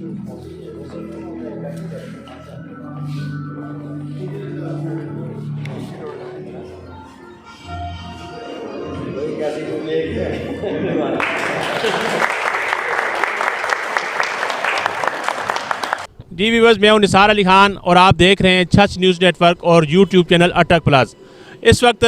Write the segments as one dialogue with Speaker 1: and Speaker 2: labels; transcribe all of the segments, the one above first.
Speaker 1: जी viewers, मैं हूं निसार अली खान और आप देख रहे हैं सच न्यूज़ नेटवर्क और यूट्यूब चैनल अटक प्लस। इस वक्त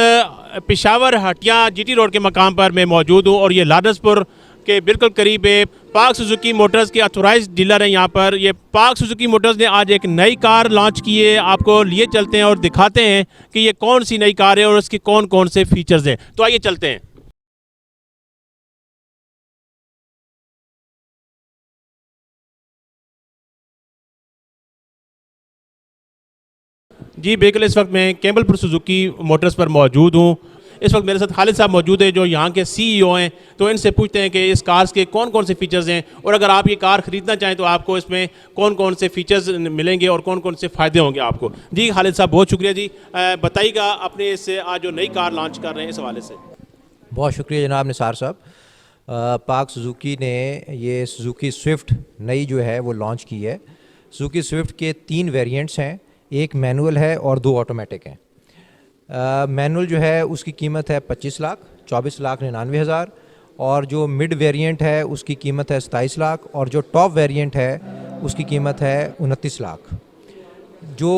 Speaker 1: पेशावर हटिया जीटी रोड के मकाम पर मैं मौजूद हूं और ये लाडसपुर के बिल्कुल करीब है। पाक सुजुकी मोटर्स के अथोराइज्ड डीलर हैं यहाँ पर। ये पाक सुजुकी मोटर्स ने आज एक नई कार लॉन्च की है। आपको लिए चलते हैं और दिखाते हैं कि ये कौन सी नई कार है और उसके कौन कौन से फीचर्स हैं। तो आइए चलते हैं। जी बिल्कुल, इस वक्त मैं केम्बलपुर सुजुकी मोटर्स पर मौजूद हूँ। इस वक्त मेरे साथ खालिद साहब मौजूद है जो यहाँ के सीईओ हैं। तो इनसे पूछते हैं कि इस कार्स के कौन कौन से फीचर्स हैं और अगर आप ये कार ख़रीदना चाहें तो आपको इसमें कौन कौन से फीचर्स मिलेंगे और कौन कौन से फ़ायदे होंगे आपको। जी खालिद साहब, बहुत शुक्रिया जी। बताइएगा अपने इससे आज जो नई कार लॉन्च कर रहे हैं इस हवाले से।
Speaker 2: बहुत शुक्रिया जनाब निसार साहब। पाक सुजुकी ने ये सुजुकी स्विफ्ट नई जो है वो लॉन्च की है। सुजुकी स्विफ्ट के 3 वेरिएंट्स हैं, एक मैनुअल है और 2 ऑटोमेटिक हैं। मैनुअल जो है उसकी कीमत है 25 लाख 24,99,000 और जो मिड वेरिएंट है उसकी कीमत है 27 लाख और जो टॉप वेरिएंट है उसकी कीमत है 29 लाख। जो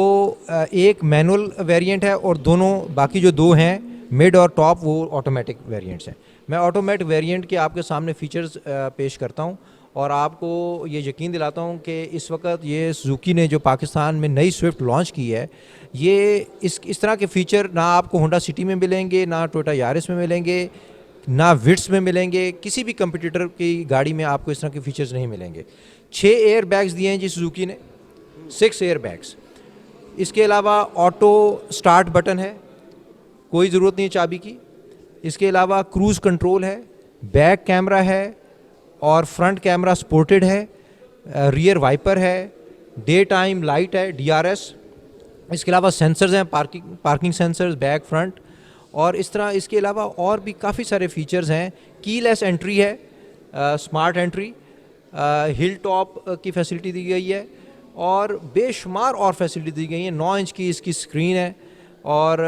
Speaker 2: एक मैनुअल वेरिएंट है और दोनों बाकी जो 2 हैं मिड और टॉप वो ऑटोमेटिक वेरिएंट्स हैं। मैं ऑटोमेटिक वेरिएंट के आपके सामने फ़ीचर्स पेश करता हूं और आपको ये यकीन दिलाता हूं कि इस वक्त ये सुजुकी ने जो पाकिस्तान में नई स्विफ्ट लॉन्च की है, ये इस तरह के फ़ीचर ना आपको होंडा सिटी में मिलेंगे, ना टोयोटा यारिस में मिलेंगे, ना विट्स में मिलेंगे। किसी भी कंपटीटर की गाड़ी में आपको इस तरह के फ़ीचर्स नहीं मिलेंगे। 6 एयर बैग्स दिए हैं जी सुजुकी ने, 6 एयर बैग्स। इसके अलावा ऑटो स्टार्ट बटन है, कोई ज़रूरत नहीं है चाबी की। इसके अलावा क्रूज़ कंट्रोल है, बैक कैमरा है और फ्रंट कैमरा सपोर्टेड है, रियर वाइपर है, डे टाइम लाइट है, DRS। इसके अलावा सेंसर्स हैं, पार्किंग सेंसर्स बैक फ्रंट और इस तरह। इसके अलावा और भी काफ़ी सारे फीचर्स हैं। कीलेस एंट्री है, स्मार्ट एंट्री, हिल टॉप की फैसिलिटी दी गई है और बेशुमार और फैसिलिटी दी गई हैं। 9 इंच की इसकी स्क्रीन है और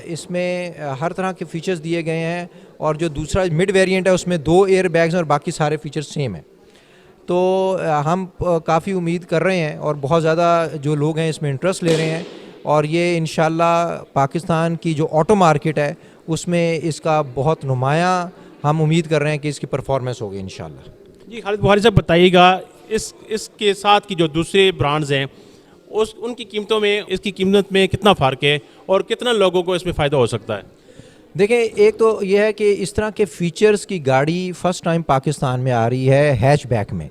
Speaker 2: इसमें हर तरह के फ़ीचर्स दिए गए हैं। और जो दूसरा मिड वेरिएंट है उसमें 2 एयर बैग्स हैं और बाकी सारे फीचर्स सेम हैं। तो हम काफ़ी उम्मीद कर रहे हैं और बहुत ज़्यादा जो लोग हैं इसमें इंटरेस्ट ले रहे हैं और ये इंशाल्लाह पाकिस्तान की जो ऑटो मार्केट है उसमें इसका बहुत नुमायाँ हम उम्मीद कर रहे हैं कि इसकी परफॉर्मेंस होगी इंशाल्लाह।
Speaker 1: जी खालिद बुखारी साहब, बताइएगा इसके साथ की जो दूसरे ब्रांड्स हैं उनकी कीमतों में इसकी कीमत में कितना फ़र्क है और कितना लोगों को इसमें फ़ायदा हो सकता है।
Speaker 2: देखें, एक तो यह है कि इस तरह के फ़ीचर्स की गाड़ी फ़र्स्ट टाइम पाकिस्तान में आ रही है हैचबैक में।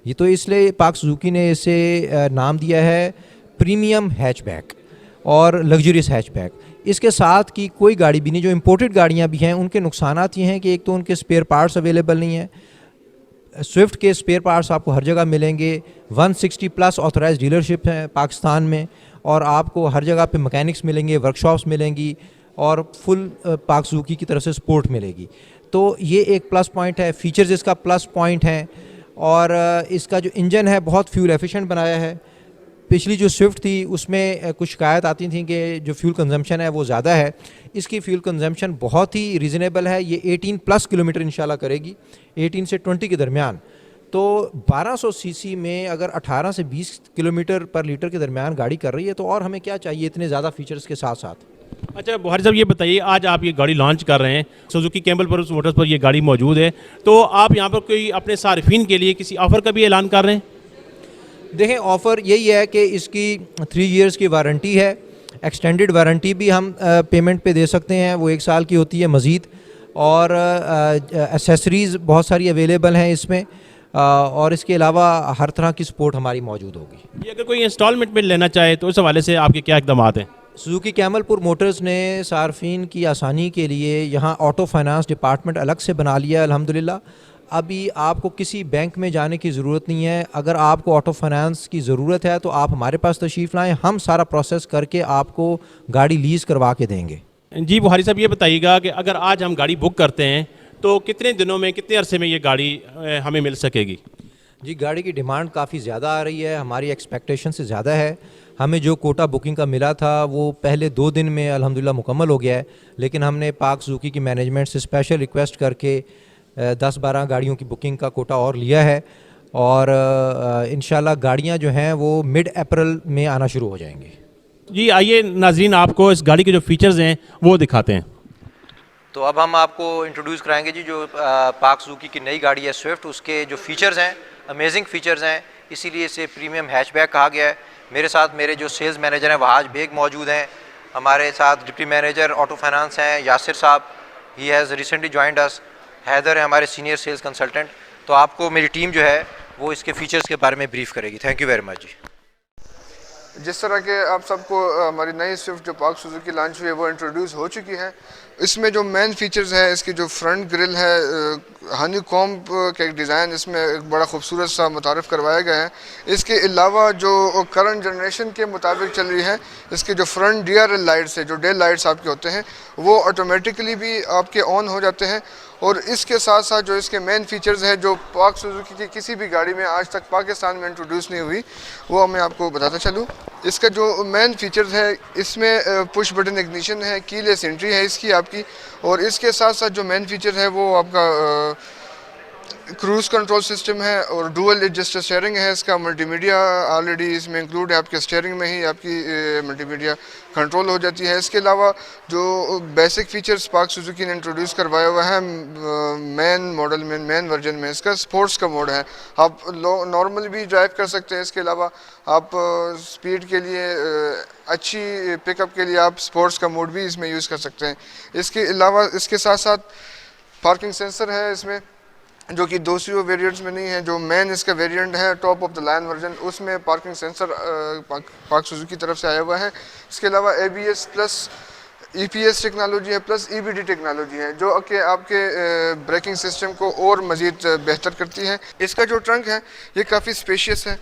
Speaker 2: ये तो इसलिए पाक सुजुकी ने इसे नाम दिया है प्रीमियम हैचबैक और लग्जरियस हैचबैक। इसके साथ की कोई गाड़ी भी नहीं। जो इंपोर्टेड गाड़ियाँ भी हैं उनके नुकसानात ये हैं कि एक तो उनके स्पेयर पार्ट्स अवेलेबल नहीं हैं। स्विफ्ट के स्पेयर पार्ट्स आपको हर जगह मिलेंगे। 160+ ऑथराइज्ड डीलरशिप हैं पाकिस्तान में और आपको हर जगह पे मैकेनिक्स मिलेंगे, वर्कशॉप्स मिलेंगी और फुल पाक सुजुकी की तरफ से सपोर्ट मिलेगी। तो ये एक प्लस पॉइंट है। फीचर्स इसका प्लस पॉइंट हैं और इसका जो इंजन है बहुत फ्यूल एफिशिएंट बनाया है। पिछली जो स्विफ्ट थी उसमें कुछ शिकायत आती थी कि जो फ्यूल कंजम्पशन है वो ज़्यादा है। इसकी फ्यूल कंजम्पशन बहुत ही रीज़नेबल है। ये 18+ किलोमीटर इंशाल्लाह करेगी, 18 से 20 के दरमियान। तो 1200 सीसी में अगर 18 से 20 किलोमीटर पर लीटर के दरमियान गाड़ी कर रही है तो और हमें क्या चाहिए इतने ज़्यादा फीचर्स के साथ साथ।
Speaker 1: अच्छा बुखारी साहब, ये बताइए, आज आप ये गाड़ी लॉन्च कर रहे हैं, सुजुकी केम्बलपुर मोटर्स पर ये गाड़ी मौजूद है, तो आप यहाँ पर कोई अपने सार्फिन के लिए किसी ऑफ़र का भी ऐलान कर रहे हैं?
Speaker 2: देखें, ऑफ़र यही है कि इसकी 3 इयर्स की वारंटी है। एक्सटेंडेड वारंटी भी हम पेमेंट पे दे सकते हैं, वो 1 साल की होती है मज़ीद। और एसेसरीज़ बहुत सारी अवेलेबल हैं इसमें और इसके अलावा हर तरह की सपोर्ट हमारी मौजूद होगी।
Speaker 1: ये अगर कोई इंस्टॉलमेंट में लेना चाहे तो इस हवाले से आपके क्या इक़दामात हैं?
Speaker 2: सुजुकी केम्बलपुर मोटर्स ने सार्फिन की आसानी के लिए यहाँ ऑटो फाइनेंस डिपार्टमेंट अलग से बना लिया है अल्हम्दुलिल्लाह। अभी आपको किसी बैंक में जाने की ज़रूरत नहीं है। अगर आपको ऑटो फाइनेंस की ज़रूरत है तो आप हमारे पास तशरीफ़ लाएँ, हम सारा प्रोसेस करके आपको गाड़ी लीज़ करवा के देंगे।
Speaker 1: जी बुखारी साहब, ये बताइएगा कि अगर आज हम गाड़ी बुक करते हैं तो कितने दिनों में, कितने अरसे में ये गाड़ी हमें मिल सकेगी?
Speaker 2: जी, गाड़ी की डिमांड काफ़ी ज़्यादा आ रही है, हमारी एक्सपेक्टेशन से ज़्यादा है। हमें जो कोटा बुकिंग का मिला था वो पहले 2 दिन में अल्हम्दुलिल्लाह मुकम्मल हो गया है, लेकिन हमने पाक सुज़ुकी की मैनेजमेंट से स्पेशल रिक्वेस्ट करके 10-12 गाड़ियों की बुकिंग का कोटा और लिया है और इंशाल्लाह गाड़ियाँ जो हैं वो मिड अप्रैल में आना शुरू हो जाएंगी।
Speaker 1: जी आइए नाजरीन, आपको इस गाड़ी के जो फीचर्स हैं वो दिखाते हैं।
Speaker 2: तो अब हम आपको इंट्रोड्यूस कराएंगे जी जो पाक सुजुकी की नई गाड़ी है स्विफ्ट, उसके जो फीचर्स हैं, अमेजिंग फीचर्स हैं, इसीलिए इसे प्रीमियम हैचबैक कहा गया है। मेरे साथ मेरे जो सेल्स मैनेजर हैं वहाज बेग मौजूद हैं, हमारे साथ डिप्टी मैनेजर ऑटो फाइनेंस हैं यासिर साहब, he has recently joined us. Haider है हमारे सीनियर सेल्स कंसल्टेंट। तो आपको मेरी टीम जो है वो इसके फीचर्स के बारे में ब्रीफ करेगी। थैंक यू वेरी मच जी।
Speaker 3: जिस तरह के आप सबको हमारी नई स्विफ्ट जो पाक सुजुकी लॉन्च हुई है वो इंट्रोड्यूस हो चुकी है। इसमें जो मेन फीचर्स है, इसकी जो फ्रंट ग्रिल है, हनी कॉम्ब का एक डिज़ाइन इसमें एक बड़ा खूबसूरत सा मुतारफ़ करवाया गया है। इसके अलावा जो करंट जनरेशन के मुताबिक चल रही है, इसके जो फ्रंट DRL लाइट्स है, जो डे लाइट्स आपके होते हैं, वो ऑटोमेटिकली भी आपके ऑन हो जाते हैं। और इसके साथ साथ जो इसके मेन फीचर्स है जो पाक सुजुकी की किसी भी गाड़ी में आज तक पाकिस्तान में इंट्रोड्यूस नहीं हुई, वो मैं आपको बताता चलूँ। इसका जो मेन फीचर्स है, इसमें पुश बटन इग्निशन है, कीलेस एंट्री है इसकी आपकी। और इसके साथ साथ जो मेन फीचर है वो आपका क्रूज़ कंट्रोल सिस्टम है और डुअल एडजस्टर स्टीयरिंग है। इसका मल्टीमीडिया ऑलरेडी इसमें इंक्लूड है, आपके स्टीयरिंग में ही आपकी मल्टीमीडिया कंट्रोल हो जाती है। इसके अलावा जो बेसिक फीचर्स पाक सुजुकी ने इंट्रोड्यूस करवाया हुआ है मेन मॉडल में, मेन वर्जन में इसका स्पोर्ट्स का मोड है। आप नॉर्मल भी ड्राइव कर सकते हैं। इसके अलावा आप स्पीड के लिए, अच्छी पिकअप के लिए आप स्पोर्ट्स का मोड भी इसमें यूज़ कर सकते हैं। इसके अलावा इसके साथ साथ पार्किंग सेंसर है इसमें, जो कि दूसरी वेरिएंट्स में नहीं है। जो मेन इसका वेरिएंट है top of the line version, उसमें पार्किंग सेंसर पाक सुजुकी की तरफ से आया हुआ है। इसके अलावा ABS प्लस EPS टेक्नोलॉजी है, प्लस EBD टेक्नोलॉजी है, जो कि आपके ब्रेकिंग सिस्टम को और मज़ीद बेहतर करती है। इसका जो ट्रंक है ये काफ़ी स्पेशियस है।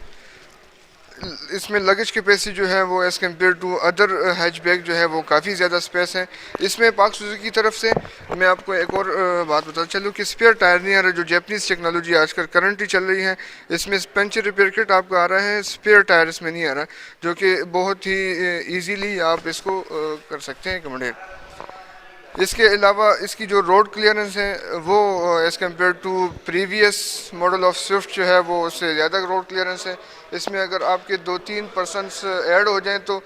Speaker 3: इसमें लगेज कैपेसिटी जो है वो as compare to other hatchback जो है वो काफ़ी ज़्यादा स्पेस है। इसमें पाक सुजुकी की तरफ से मैं आपको एक और बात बताता चलूँ कि स्पेयर टायर नहीं आ रहा, जो जैपनीज़ टेक्नोलॉजी आजकल करंटली चल रही है। इसमें पंचर रिपेयर किट आपको आ रहा है, स्पेयर टायर इसमें नहीं आ रहा, जो कि बहुत ही ईजीली आप इसको कर सकते हैं अकोमोडेट। इसके अलावा इसकी जो रोड क्लियरेंस है वो as compare to previous model of Swift जो है वो उससे ज़्यादा रोड क्लियरेंस है। इसमें अगर आपके 2-3 पर्सनस ऐड हो जाएं तो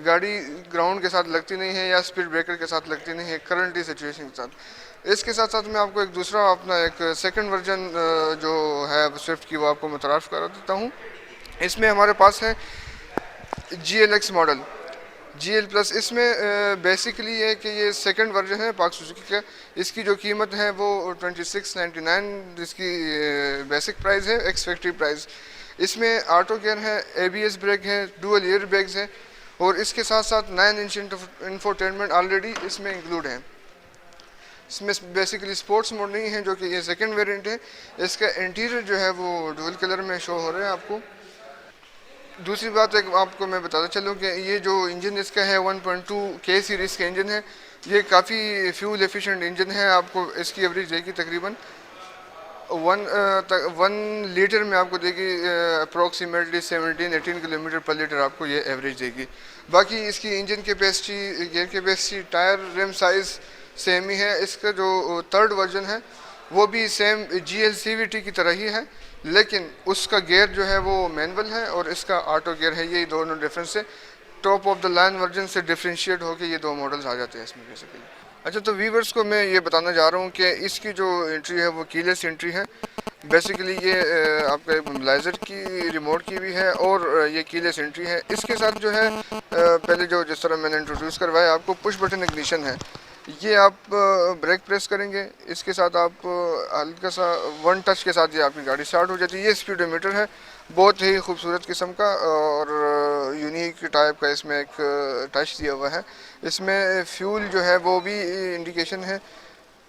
Speaker 3: गाड़ी ग्राउंड के साथ लगती नहीं है या स्पीड ब्रेकर के साथ लगती नहीं है करंटली सिचुएशन के साथ। इसके साथ साथ मैं आपको एक दूसरा अपना एक सेकंड वर्जन जो है स्विफ्ट की वो आपको मुतारफ़ करा देता हूँ। इसमें हमारे पास है GLX मॉडल, GL प्लस। इसमें बेसिकली है कि ये सेकंड वर्जन है पाक सुजुकी का। इसकी जो कीमत है वो 2699 इसकी बेसिक प्राइस है, एक्स फैक्ट्री प्राइस। इसमें ऑटो गियर है, ABS ब्रेक है, डुअल एयर बैग्स है और इसके साथ साथ 9 इंच इंफोटेनमेंट ऑलरेडी इसमें इंक्लूड है। इसमें बेसिकली स्पोर्ट्स मोड नहीं है, जो कि ये सेकंड वेरिएंट है। इसका इंटीरियर जो है वो डुअल कलर में शो हो रहा है आपको। दूसरी बात एक आपको मैं बताता चलूँ कि ये जो इंजन इसका है 1.2K सीरीज़ का इंजन है। ये काफ़ी फ्यूल एफिशिएंट इंजन है। आपको इसकी एवरेज देगी तकरीबन 1 लीटर में आपको देगी अप्रॉक्सीमेटली 17-18 किलोमीटर पर लीटर आपको ये एवरेज देगी। बाकी इसकी engine capacity, gear capacity, tyre, rim size same ही है। इसका जो थर्ड वर्जन है वो भी सेम GL CVT की तरह ही है, लेकिन उसका गियर जो है वो मैनुअल है और इसका ऑटो गियर है। ये दोनों डिफरेंस है। Top of the line version से डिफ्रेंशिएट होकर ये दो मॉडल्स आ जाते हैं इसमें बेसिकली। अच्छा, तो वीवर्स को मैं ये बताना चाह रहा हूँ कि इसकी जो एंट्री है वो कीलेस एंट्री है। बेसिकली ये आपका मोबिलाइज़र की रिमोट की भी है और ये कीलेस एंट्री है। इसके साथ जो है पहले जो जिस तरह मैंने इंट्रोड्यूस करवाया आपको पुश बटन इग्निशन है। ये आप ब्रेक प्रेस करेंगे, इसके साथ आप हल्का सा 1 टच के साथ ये आपकी गाड़ी स्टार्ट हो जाती है। ये स्पीडोमीटर है, बहुत ही खूबसूरत किस्म का और यूनिक टाइप का इसमें एक टच दिया हुआ है। इसमें फ्यूल जो है वो भी इंडिकेशन है,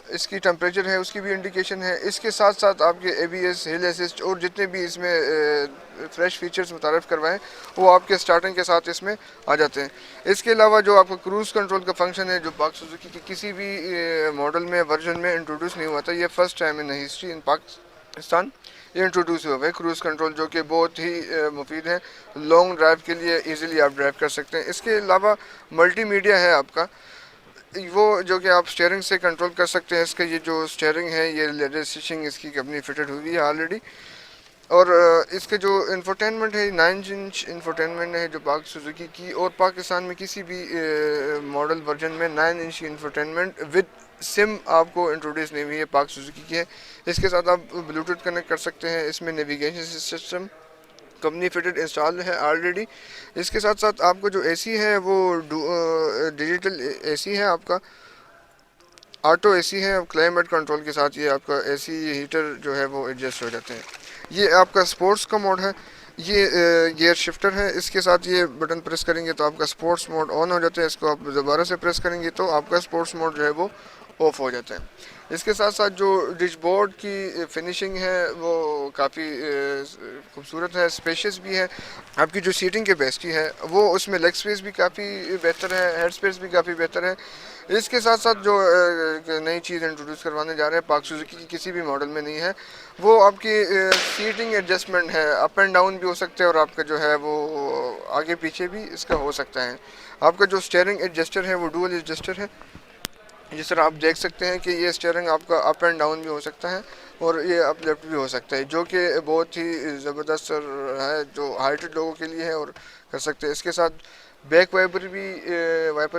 Speaker 3: इसकी टेम्परेचर है उसकी भी इंडिकेशन है। इसके साथ साथ आपके ABS, हिल असिस्ट और जितने भी इसमें फ्रेश फीचर्स मुतारफ़ करवाएं वो आपके स्टार्टिंग के साथ इसमें आ जाते हैं। इसके अलावा जो आपका क्रूज़ कंट्रोल का फंक्शन है, जो पाक सुजुकी की किसी भी मॉडल में वर्जन में इंट्रोड्यूस नहीं हुआ था, ये first time in history in Pakistan introduce हुआ है क्रूज़ कंट्रोल, जो कि बहुत ही मुफीद है लॉन्ग ड्राइव के लिए। इजीली आप ड्राइव कर सकते हैं। इसके अलावा मल्टीमीडिया है आपका, वो जो कि आप स्टीयरिंग से कंट्रोल कर सकते हैं। इसका ये जो स्टीयरिंग है ये लेदर स्टिचिंग इसकी कंपनी फिटेड हुई है ऑलरेडी। और इसके जो इंफोटेनमेंट है 9 इंच इंफोटेनमेंट है जो पाक सुजुकी की, और पाकिस्तान में किसी भी मॉडल वर्जन में 9 इंच की इंफोटेनमेंट विद सिम आपको इंट्रोड्यूस नहीं हुई है, पाक सुजुकी की है। इसके साथ आप ब्लूटूथ कनेक्ट कर सकते हैं। इसमें navigation system company fitted install है ऑलरेडी। इसके साथ साथ आपको जो एसी है वो डिजिटल एसी है आपका, ऑटो एसी है। क्लाइमेट कंट्रोल के साथ ये आपका एसी हीटर जो है वो एडजस्ट हो जाते हैं। ये आपका स्पोर्ट्स का मोड है। ये गियर शिफ्टर है। इसके साथ ये बटन प्रेस करेंगे तो आपका स्पोर्ट्स मोड ऑन हो जाता है। इसको आप दोबारा से प्रेस करेंगे तो आपका स्पोर्ट्स मोड जो है वो ऑफ हो जाता है। इसके साथ साथ जो डैशबोर्ड की फिनिशिंग है वो काफ़ी खूबसूरत है, स्पेशियस भी है। आपकी जो सीटिंग कैपेसिटी है वो उसमें लेग स्पेस भी काफ़ी बेहतर है, हेड स्पेस भी काफ़ी बेहतर है। इसके साथ साथ जो नई चीज़ इंट्रोड्यूस करवाने जा रहे हैं पाक सुजुकी की किसी भी मॉडल में नहीं है, वो आपकी सीटिंग एडजस्टमेंट है। अप एंड डाउन भी हो सकते हैं और आपका जो है वो आगे पीछे भी इसका हो सकता है। आपका जो स्टीयरिंग एडजस्टर है वो डुअल एडजस्टर है। जिस तरह आप देख सकते हैं कि ये स्टीयरिंग आपका अप एंड डाउन भी हो सकता है और ये अप लेफ्ट भी हो सकता है, जो कि बहुत ही ज़बरदस्त है जो हाइटेड लोगों के लिए है और कर सकते हैं। इसके साथ बैक वाइपर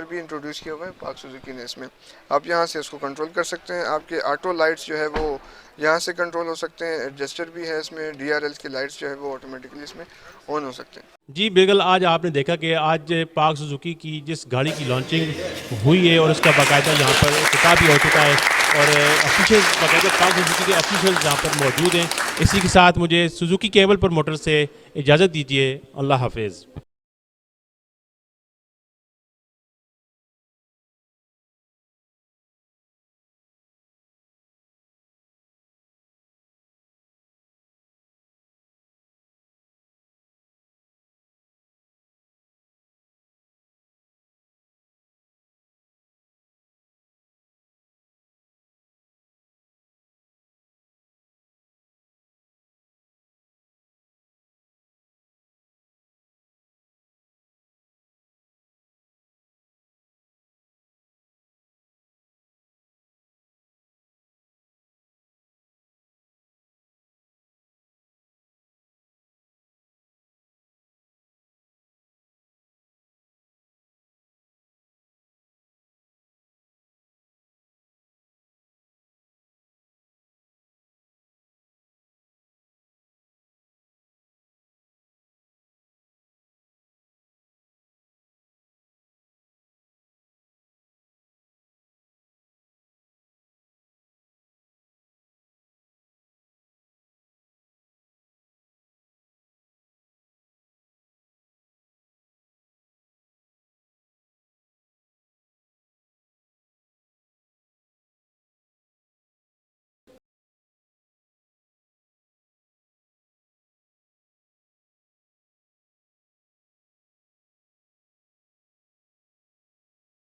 Speaker 3: भी इंट्रोड्यूस किया हुआ है पाक सुजुकी ने। इसमें आप यहाँ से इसको कंट्रोल कर सकते हैं। आपके ऑटो लाइट्स जो है वो यहाँ से कंट्रोल हो सकते हैं। एडजस्टर भी है इसमें, DRL की लाइट्स जो है वो ऑटोमेटिकली इसमें ऑन हो सकते हैं।
Speaker 1: जी बिल्कुल, आज आपने देखा कि आज पाक सुजुकी की जिस गाड़ी की लॉन्चिंग हुई है और उसका बाकायदा यहाँ पर खिताब भी हो चुका है और ऑफिशियल बाकायदा पाक सुजुकी के ऑफिशियल यहाँ पर मौजूद हैं। इसी के साथ मुझे सुजुकी केबल पर मोटर से इजाज़त दीजिए। अल्लाह हाफिज़।